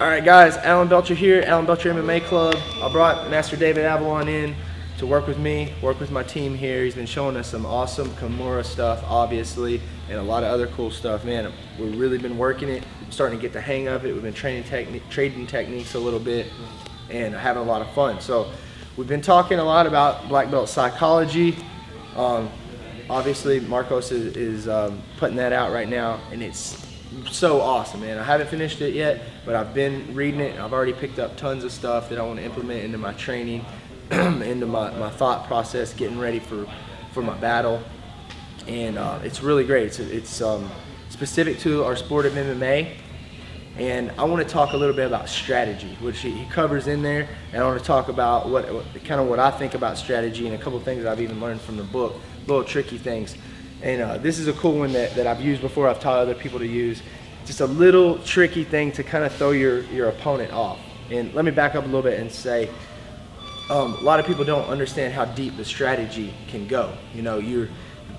All right, guys, Alan Belcher here, Alan Belcher MMA Club. I brought Master David Avalon in to work with me, work with my team here. He's been showing us some awesome Kimura stuff, obviously, and a lot of other cool stuff. Man, we've really been working it, starting to get the hang of it. We've been trading techniques a little bit and having a lot of fun. So we've been talking a lot about black belt psychology. Obviously, Marcos is putting that out right now, and it's so awesome, man. I haven't finished it yet, but I've been reading it. I've already picked up tons of stuff that I want to implement into my training, into my thought process, getting ready for my battle. And it's really great. It's specific to our sport of MMA. And I want to talk a little bit about strategy, which he covers in there. And I want to talk about what I think about strategy and a couple of things that I've even learned from the book, little tricky things. And this is a cool one that I've used before. I've taught other people to use. Just a little tricky thing to kind of throw your opponent off. And let me back up a little bit and say, a lot of people don't understand how deep the strategy can go. You know, you're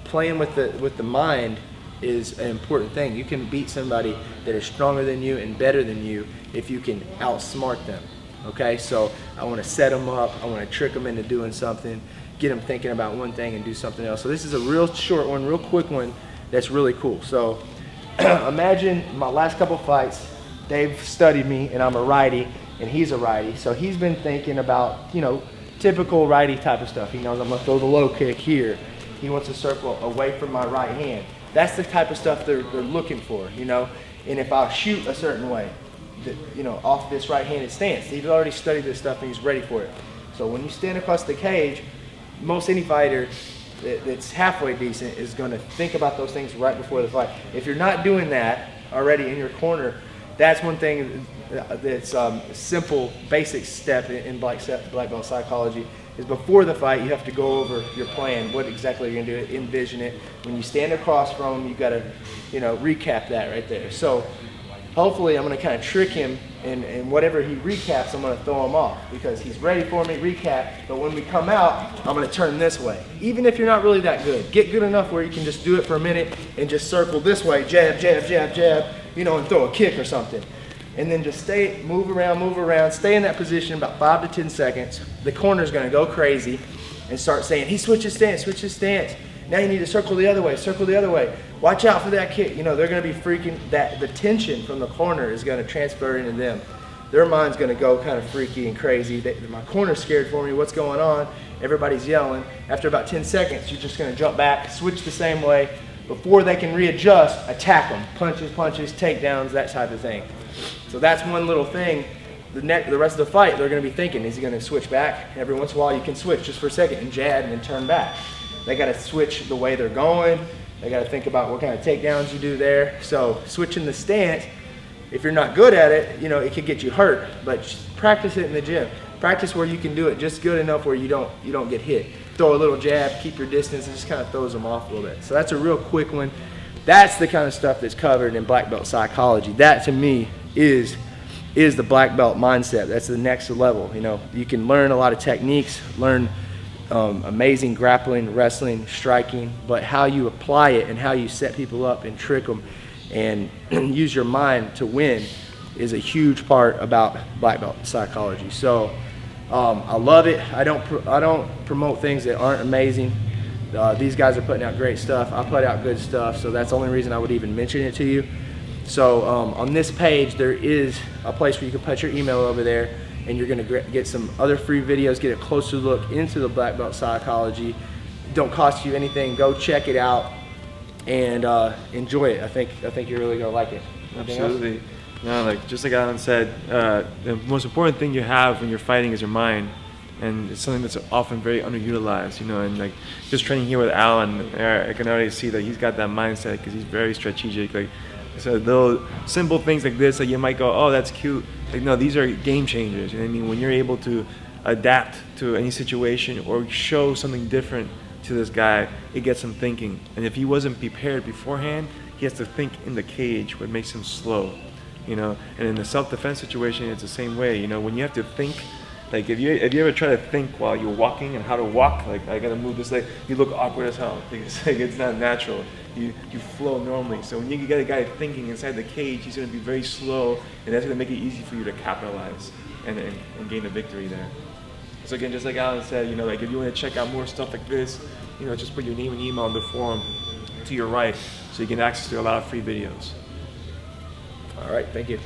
playing with the mind is an important thing. You can beat somebody that is stronger than you and better than you if you can outsmart them. Okay, so I want to set them up. I want to trick them into doing something, get them thinking about one thing and do something else. So this is a real short one, real quick one that's really cool. So imagine my last couple fights, Dave studied me and I'm a righty and he's a righty. So he's been thinking about, you know, typical righty type of stuff. He knows I'm gonna throw the low kick here. He wants to circle away from my right hand. That's the type of stuff they're looking for, you know. And if I shoot a certain way, you know, off this right-handed stance, he's already studied this stuff and he's ready for it. So when you stand across the cage, most any fighter that's halfway decent is going to think about those things right before the fight. If you're not doing that already in your corner, that's one thing that's a simple, basic step in black belt psychology is before the fight, you have to go over your plan, what exactly you're going to do, envision it. When you stand across from him, you got to, you know, recap that right there. So hopefully I'm going to kind of trick him, and whatever he recaps, I'm going to throw him off because he's ready for me, recap. But when we come out, I'm going to turn this way. Even if you're not really that good, get good enough where you can just do it for a minute and just circle this way, jab, jab, jab, jab, you know, and throw a kick or something. And then just move around, stay in that position about 5 to 10 seconds. The corner's going to go crazy and start saying, he switches stance. Now you need to circle the other way. Watch out for that kick. You know, they're going to be freaking, the tension from the corner is going to transfer into them. Their mind's going to go kind of freaky and crazy. My corner's scared for me. What's going on? Everybody's yelling. After about 10 seconds, you're just going to jump back, switch the same way. Before they can readjust, attack them. Punches, takedowns, that type of thing. So that's one little thing. The rest of the fight, they're going to be thinking, is he going to switch back? Every once in a while, you can switch just for a second and jab and then turn back. They got to switch the way they're going. They got to think about what kind of takedowns you do there. So switching the stance, if you're not good at it, you know, it could get you hurt. But just practice it in the gym. Practice where you can do it just good enough where you don't get hit. Throw a little jab, keep your distance, and just kind of throws them off a little bit. So that's a real quick one. That's the kind of stuff that's covered in black belt psychology. That to me is the black belt mindset. That's the next level. You know, you can learn a lot of techniques, learn amazing grappling, wrestling, striking, but how you apply it and how you set people up and trick them and use your mind to win is a huge part about black belt psychology. So I love it. I don't promote things that aren't amazing. These guys are putting out great stuff. I put out good stuff, so that's the only reason I would even mention it to you. So on this page, there is a place where you can put your email over there, and you're going to get some other free videos, get a closer look into the black belt psychology. Don't cost you anything. Go check it out and enjoy it. I think you're really going to like it. Absolutely. No, just like Alan said, the most important thing you have when you're fighting is your mind. And it's something that's often very underutilized, you know, and like just training here with Alan, I can already see that he's got that mindset because he's very strategic. Like, so little simple things like this that you might go, oh, that's cute. Like, no, these are game changers. You know what I mean? When you're able to adapt to any situation or show something different to this guy, it gets him thinking. And if he wasn't prepared beforehand, he has to think in the cage, what makes him slow, you know. And in the self-defense situation, it's the same way. You know, when you have to think Like if you ever try to think while you're walking and how to walk, like I gotta move this leg, you look awkward as hell. It's like it's not natural. You flow normally. So when you get a guy thinking inside the cage, he's gonna be very slow, and that's gonna make it easy for you to capitalize and gain the victory there. So again, just like Alan said, you know, like if you want to check out more stuff like this, you know, just put your name and email in the form to your right, so you get access to a lot of free videos. All right, thank you.